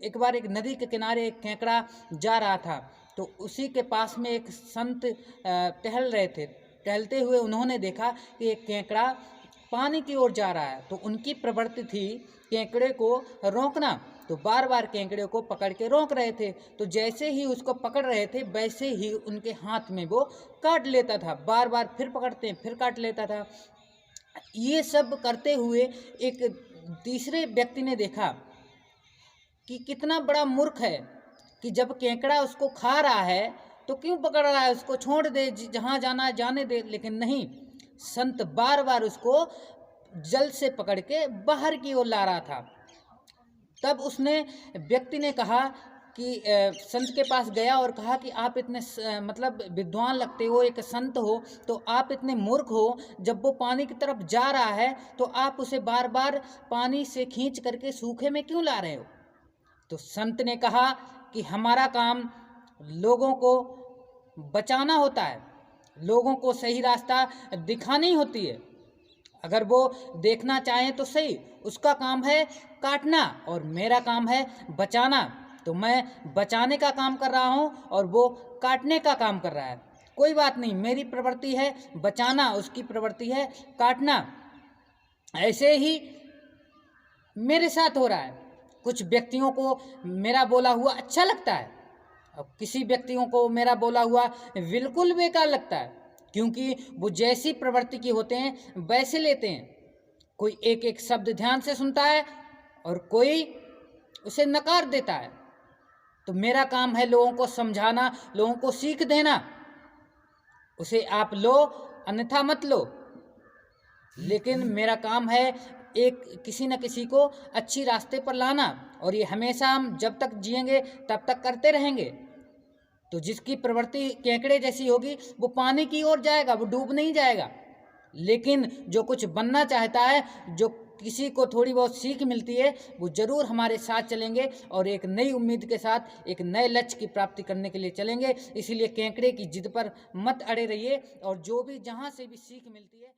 एक बार एक नदी के किनारे एक केकड़ा जा रहा था, तो उसी के पास में एक संत टहल रहे थे। टहलते हुए उन्होंने देखा कि एक केकड़ा पानी की ओर जा रहा है, तो उनकी प्रवृत्ति थी केकड़े को रोकना, तो बार बार केकड़े को पकड़ के रोक रहे थे। तो जैसे ही उसको पकड़ रहे थे वैसे ही उनके हाथ में वो काट लेता था, बार बार फिर पकड़ते हैं फिर काट लेता था। ये सब करते हुए एक तीसरे व्यक्ति ने देखा कि कितना बड़ा मूर्ख है कि जब केकड़ा उसको खा रहा है तो क्यों पकड़ रहा है, उसको छोड़ दे, जहाँ जाना है जाने दे। लेकिन नहीं, संत बार बार उसको जल से पकड़ के बाहर की ओर ला रहा था। तब उसने व्यक्ति ने कहा कि संत के पास गया और कहा कि आप इतने मतलब विद्वान लगते हो, एक संत हो, तो आप इतने मूर्ख हो, जब वो पानी की तरफ जा रहा है तो आप उसे बार बार पानी से खींच करके सूखे में क्यों ला रहे हो। तो संत ने कहा कि हमारा काम लोगों को बचाना होता है, लोगों को सही रास्ता दिखानी होती है। अगर वो देखना चाहें तो सही, उसका काम है काटना और मेरा काम है बचाना। तो मैं बचाने का काम कर रहा हूँ और वो काटने का काम कर रहा है। कोई बात नहीं, मेरी प्रवृत्ति है बचाना, उसकी प्रवृत्ति है काटना। ऐसे ही मेरे साथ हो रहा है। कुछ व्यक्तियों को मेरा बोला हुआ अच्छा लगता है और किसी व्यक्तियों को मेरा बोला हुआ बिल्कुल बेकार लगता है, क्योंकि वो जैसी प्रवृत्ति के होते हैं वैसे लेते हैं। कोई एक एक शब्द ध्यान से सुनता है और कोई उसे नकार देता है। तो मेरा काम है लोगों को समझाना, लोगों को सीख देना। उसे आप लो अन्यथा मत लो, लेकिन मेरा काम है एक किसी न किसी को अच्छी रास्ते पर लाना, और ये हमेशा हम जब तक जिएंगे तब तक करते रहेंगे। तो जिसकी प्रवृत्ति केकड़े जैसी होगी वो पानी की ओर जाएगा, वो डूब नहीं जाएगा। लेकिन जो कुछ बनना चाहता है, जो किसी को थोड़ी बहुत सीख मिलती है, वो जरूर हमारे साथ चलेंगे और एक नई उम्मीद के साथ एक नए लक्ष्य की प्राप्ति करने के लिए चलेंगे। इसीलिए केकड़े की जिद पर मत अड़े रहिए और जो भी जहाँ से भी सीख मिलती है